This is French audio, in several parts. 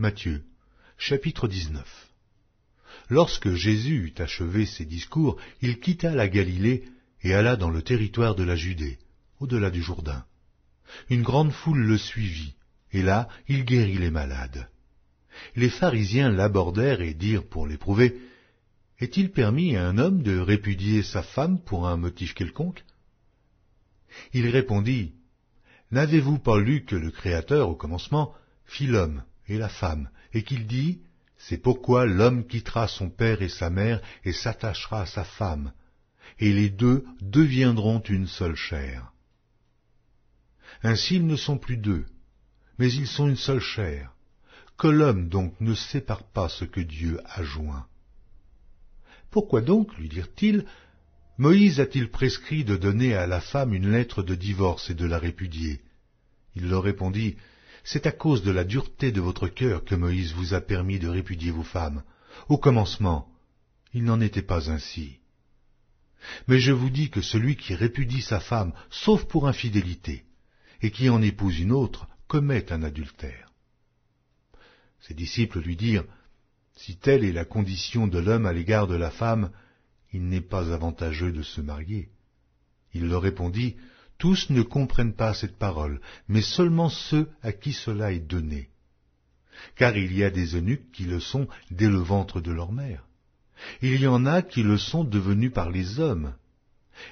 Matthieu, chapitre 19. Lorsque Jésus eut achevé ses discours, il quitta la Galilée et alla dans le territoire de la Judée, au-delà du Jourdain. Une grande foule le suivit, et là, il guérit les malades. Les pharisiens l'abordèrent et dirent pour l'éprouver, « Est-il permis à un homme de répudier sa femme pour un motif quelconque ?» Il répondit, « N'avez-vous pas lu que le Créateur, au commencement, fit l'homme et la femme, et qu'il dit, « C'est pourquoi l'homme quittera son père et sa mère et s'attachera à sa femme, et les deux deviendront une seule chair. Ainsi ils ne sont plus deux, mais ils sont une seule chair. Que l'homme donc ne sépare pas ce que Dieu a joint. » Pourquoi donc, lui dirent-ils, Moïse a-t-il prescrit de donner à la femme une lettre de divorce et de la répudier? Il leur répondit, c'est à cause de la dureté de votre cœur que Moïse vous a permis de répudier vos femmes. Au commencement, il n'en était pas ainsi. Mais je vous dis que celui qui répudie sa femme, sauf pour infidélité, et qui en épouse une autre, commet un adultère. Ses disciples lui dirent, si telle est la condition de l'homme à l'égard de la femme, il n'est pas avantageux de se marier. Il leur répondit, tous ne comprennent pas cette parole, mais seulement ceux à qui cela est donné. Car il y a des eunuques qui le sont dès le ventre de leur mère. Il y en a qui le sont devenus par les hommes.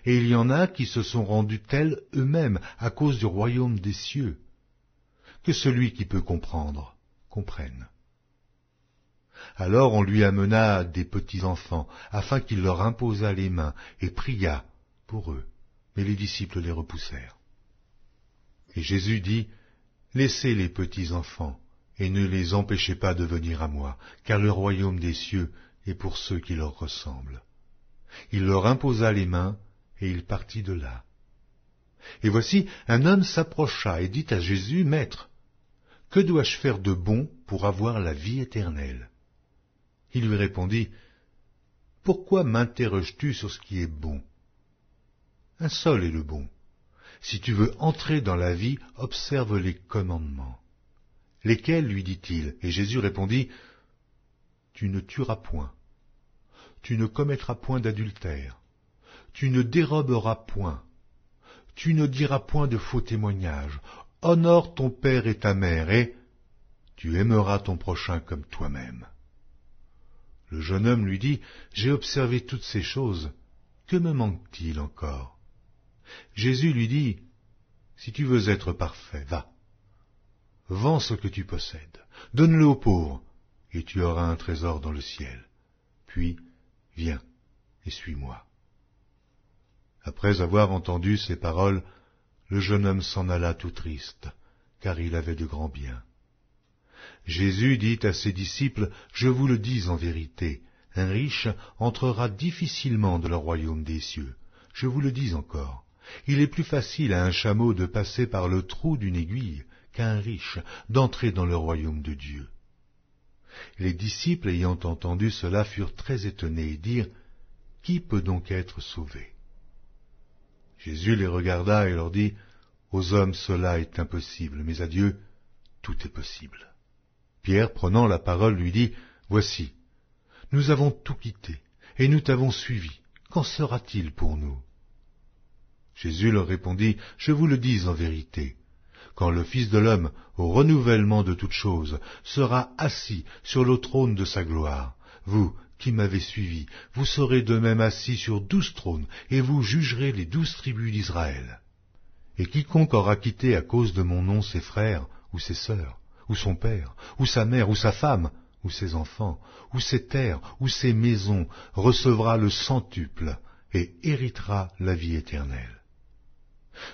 Et il y en a qui se sont rendus tels eux-mêmes à cause du royaume des cieux. Que celui qui peut comprendre, comprenne. Alors on lui amena des petits enfants, afin qu'il leur imposât les mains, et pria pour eux. Mais les disciples les repoussèrent. Et Jésus dit, laissez les petits enfants, et ne les empêchez pas de venir à moi, car le royaume des cieux est pour ceux qui leur ressemblent. Il leur imposa les mains, et il partit de là. Et voici, un homme s'approcha et dit à Jésus, Maître, que dois-je faire de bon pour avoir la vie éternelle? Il lui répondit, pourquoi m'interroges-tu sur ce qui est bon? Un seul est le bon. Si tu veux entrer dans la vie, observe les commandements. Lesquels, lui dit-il? Et Jésus répondit, tu ne tueras point, tu ne commettras point d'adultère, tu ne déroberas point, tu ne diras point de faux témoignages, honore ton père et ta mère, et tu aimeras ton prochain comme toi-même. Le jeune homme lui dit, j'ai observé toutes ces choses, que me manque-t-il encore? Jésus lui dit, si tu veux être parfait, va, vends ce que tu possèdes, donne-le aux pauvres, et tu auras un trésor dans le ciel. Puis, viens et suis-moi. Après avoir entendu ces paroles, le jeune homme s'en alla tout triste, car il avait de grands biens. Jésus dit à ses disciples, je vous le dis en vérité, un riche entrera difficilement dans le royaume des cieux. Je vous le dis encore. Il est plus facile à un chameau de passer par le trou d'une aiguille qu'à un riche d'entrer dans le royaume de Dieu. Les disciples ayant entendu cela furent très étonnés et dirent, qui peut donc être sauvé? Jésus les regarda et leur dit, aux hommes cela est impossible, mais à Dieu tout est possible. Pierre, prenant la parole, lui dit, voici, nous avons tout quitté et nous t'avons suivi. Qu'en sera-t-il pour nous? Jésus leur répondit, je vous le dis en vérité, quand le Fils de l'homme, au renouvellement de toutes choses, sera assis sur le trône de sa gloire, vous qui m'avez suivi, vous serez de même assis sur 12 trônes, et vous jugerez les 12 tribus d'Israël. Et quiconque aura quitté à cause de mon nom ses frères, ou ses sœurs, ou son père, ou sa mère, ou sa femme, ou ses enfants, ou ses terres, ou ses maisons, recevra le centuple, et héritera la vie éternelle.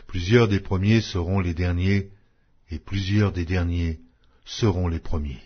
Plusieurs des premiers seront les derniers, et plusieurs des derniers seront les premiers.